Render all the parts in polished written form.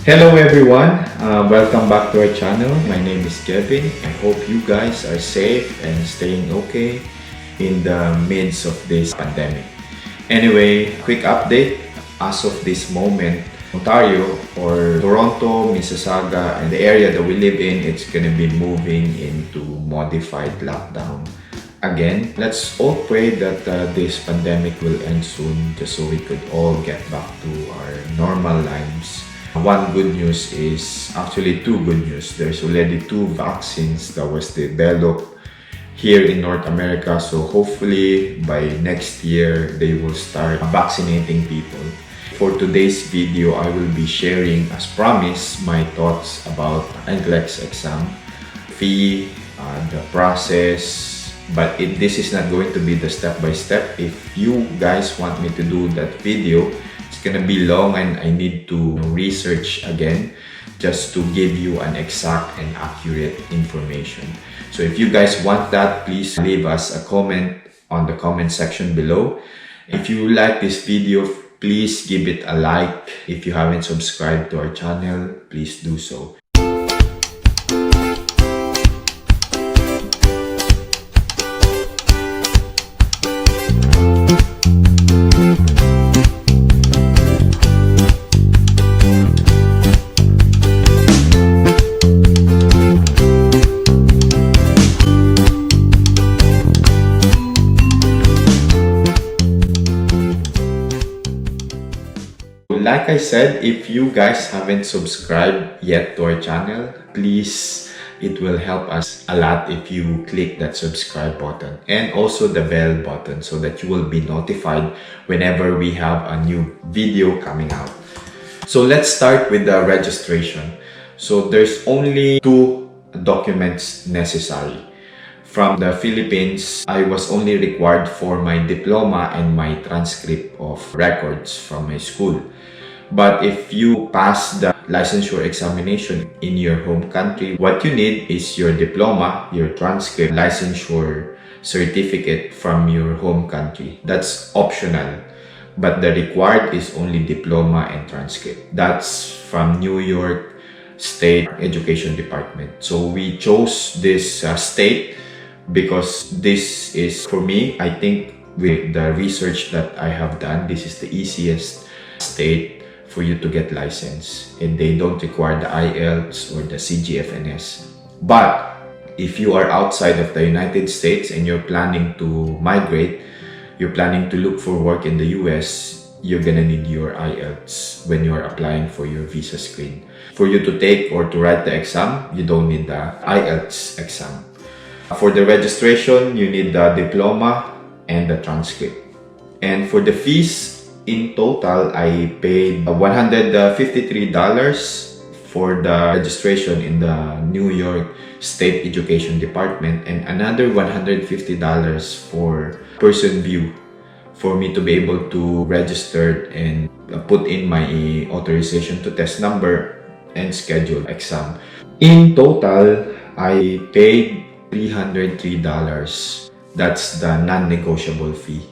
Hello everyone, welcome back to our channel. My name is Kevin. I hope you guys are safe and staying okay in the midst of this pandemic. Anyway, quick update. As of this moment, Ontario or Toronto, Mississauga, and the area that we live in, it's gonna be moving into modified lockdown. Again, let's all pray that this pandemic will end soon just so we could all get back to our normal lives. One good news is actually two good news. There's already two vaccines that was developed here in North America. So hopefully by next year, they will start vaccinating people. For today's video, I will be sharing, as promised, my thoughts about NCLEX exam, fee, the process, but this is not going to be the step-by-step. If you guys want me to do that video, gonna be long and I need to research again just to give you an exact and accurate information. So if you guys want that, please leave us a comment on the comment section below. If you like this video, please give it a like. If you haven't subscribed to our channel, please do so. Like I said, if you guys haven't subscribed yet to our channel, please, it will help us a lot if you click that subscribe button and also the bell button so that you will be notified whenever we have a new video coming out. So let's start with the registration. So there's only two documents necessary. From the Philippines, I was only required for my diploma and my transcript of records from my school. But if you pass the licensure examination in your home country, what you need is your diploma, your transcript, licensure certificate from your home country. That's optional, but the required is only diploma and transcript. That's from New York State Education Department. So we chose this state because this is, for me, I think with the research that I have done, this is the easiest state for you to get license, and they don't require the IELTS or the CGFNS. But if you are outside of the United States and you're planning to migrate, you're planning to look for work in the US, you're gonna need your IELTS when you're applying for your visa screen. For you to take or to write the exam, you don't need the IELTS exam. For the registration, you need the diploma and the transcript. And for the fees, in total, I paid $153 for the registration in the New York State Education Department and another $150 for person view for me to be able to register and put in my authorization to test number and schedule exam. In total, I paid $303. That's the non-negotiable fee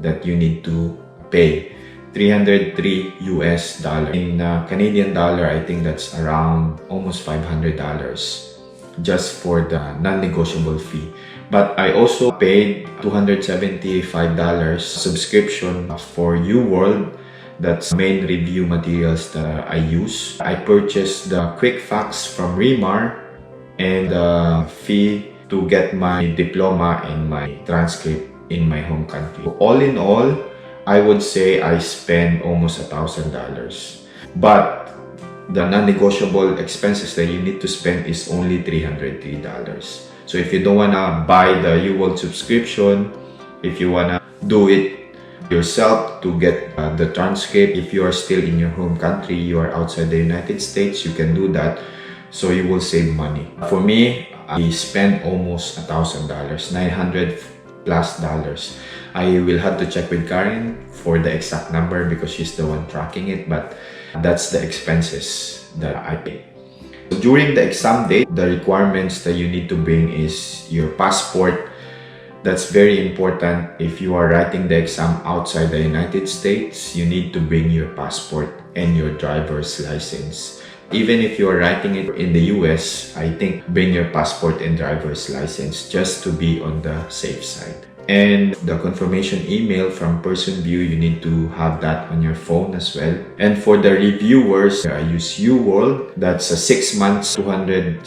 that you need to pay. $303 US. In Canadian dollar, I think that's around almost $500 just for the non-negotiable fee. But I also paid $275 subscription for UWorld. That's main review materials that I use. I purchased the quick facts from Remar and the fee to get my diploma and my transcript in my home country. All in all, I would say I spent almost $1,000. But the non-negotiable expenses that you need to spend is only $303. So if you don't wanna buy the UWorld subscription, if you wanna do it yourself to get the transcript, if you are still in your home country, you are outside the United States, you can do that. So you will save money. For me, I spent almost $1,000, $900 plus dollars. I will have to check with Karen for the exact number because she's the one tracking it, but that's the expenses that I pay. During the exam day, the requirements that you need to bring is your passport. That's very important. If you are writing the exam outside the United States, you need to bring your passport and your driver's license. Even if you're writing it in the US, I think bring your passport and driver's license just to be on the safe side. And the confirmation email from Person View, you need to have that on your phone as well. And for the reviewers, I use UWorld. That's a 6 months, $275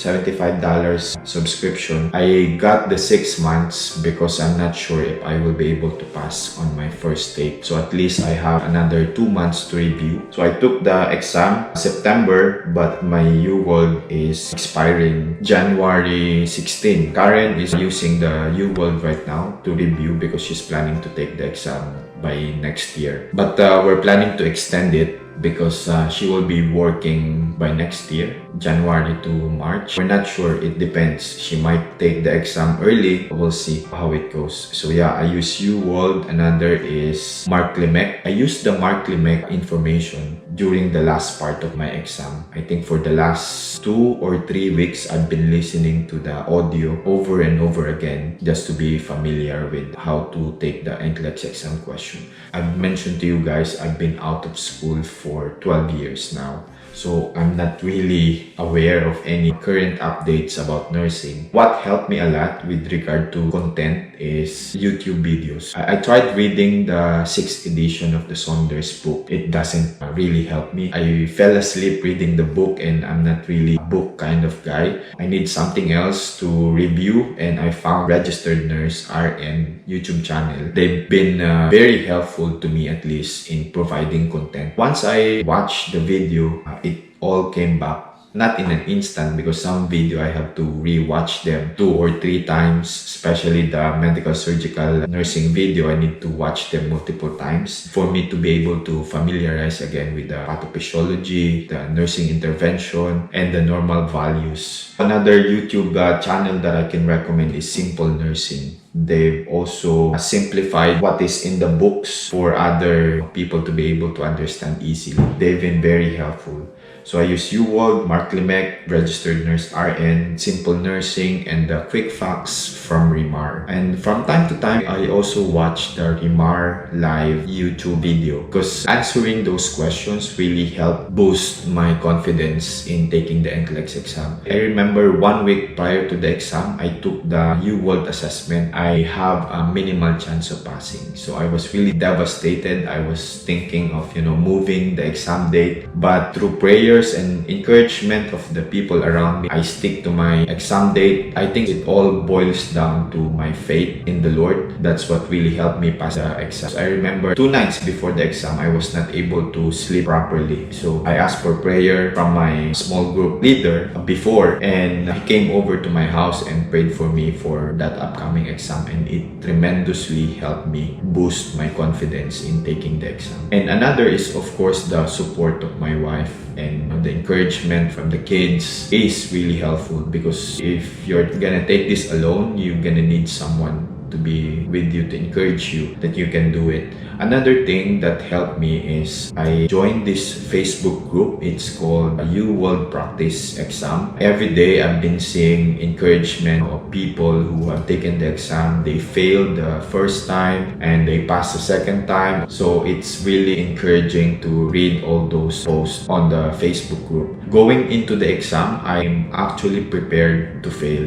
subscription. I got the 6 months because I'm not sure if I will be able to pass on my first take. So at least I have another 2 months to review. So I took the exam September, but my UWorld is expiring January 16. Karen is using the UWorld right now to review because she's planning to take the exam by next year. But we're planning to extend it because she will be working by next year, January to March. We're not sure, it depends. She might take the exam early. We'll see how it goes. So yeah, I use UWorld. Another is Mark Lemec. I used the Mark Lemec information during the last part of my exam. I think for the last 2 or 3 weeks, I've been listening to the audio over and over again just to be familiar with how to take the NCLEX exam question. I've mentioned to you guys, I've been out of school for 12 years now. So I'm not really aware of any current updates about nursing. What helped me a lot with regard to content is YouTube videos. I tried reading the 6th edition of the Saunders book. It doesn't really help me. I fell asleep reading the book and I'm not really a book kind of guy. I need something else to review, and I found Registered Nurse RN YouTube channel. They've been very helpful to me, at least in providing content. Once I watched the video, it all came back. Not in an instant, because some video I have to rewatch them 2 or 3 times, especially the medical surgical nursing video. I need to watch them multiple times for me to be able to familiarize again with the pathophysiology, the nursing intervention, and the normal values. Another YouTube channel that I can recommend is Simple Nursing. They've also simplified what is in the books for other people to be able to understand easily. They've been very helpful. So I use UWorld, Mark Lemec, Registered Nurse RN, Simple Nursing, and the Quick Facts from Remar. And from time to time, I also watch the Remar live YouTube video because answering those questions really helped boost my confidence in taking the NCLEX exam. I remember 1 week prior to the exam, I took the UWorld assessment. I have a minimal chance of passing. So I was really devastated. I was thinking of, moving the exam date. But through prayer and encouragement of the people around me, I stick to my exam date. I think it all boils down to my faith in the Lord. That's what really helped me pass the exam. So I remember 2 nights before the exam, I was not able to sleep properly. So I asked for prayer from my small group leader before, and he came over to my house and prayed for me for that upcoming exam, and it tremendously helped me boost my confidence in taking the exam. And another is, of course, the support of my wife, and the encouragement from the kids is really helpful, because if you're gonna take this alone, you're gonna need someone to be with you to encourage you that you can do it. Another thing that helped me is I joined this Facebook group. It's called UWorld Practice Exam. Every day I've been seeing encouragement of people who have taken the exam. They failed the first time and they passed the second time. So it's really encouraging to read all those posts on the Facebook group. Going into the exam, I'm actually prepared to fail.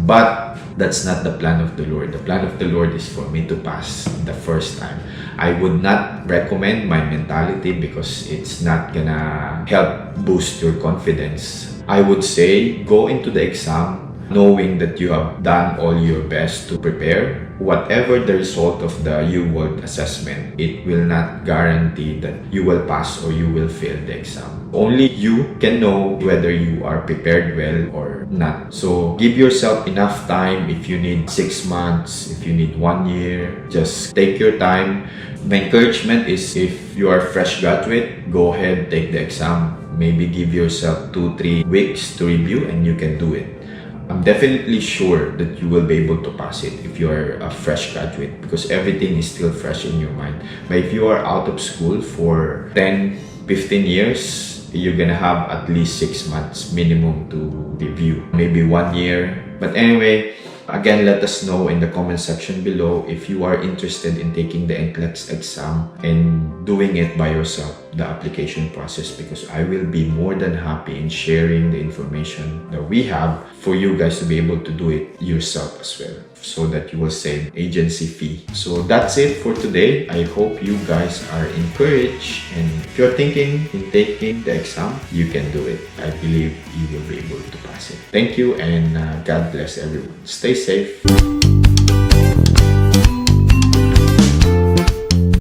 But that's not the plan of the Lord. The plan of the Lord is for me to pass the first time. I would not recommend my mentality because it's not gonna help boost your confidence. I would say go into the exam knowing that you have done all your best to prepare. Whatever the result of the UWorld assessment, it will not guarantee that you will pass or you will fail the exam. Only you can know whether you are prepared well or not. So give yourself enough time. If you need 6 months, if you need 1 year, just take your time. My encouragement is, if you are a fresh graduate, go ahead, take the exam. Maybe give yourself 2-3 weeks to review and you can do it. I'm definitely sure that you will be able to pass it if you are a fresh graduate, because everything is still fresh in your mind. But if you are out of school for 10-15 years, you're gonna have at least 6 months minimum to review. Maybe 1 year But anyway, again, let us know in the comment section below if you are interested in taking the NCLEX exam and doing it by yourself, the application process, because I will be more than happy in sharing the information that we have for you guys to be able to do it yourself as well, so that you will save agency fee. So that's it for today. I hope you guys are encouraged, and if you're thinking in taking the exam, you can do it. I believe you will be able to pass it. Thank you, and God bless everyone. Stay safe.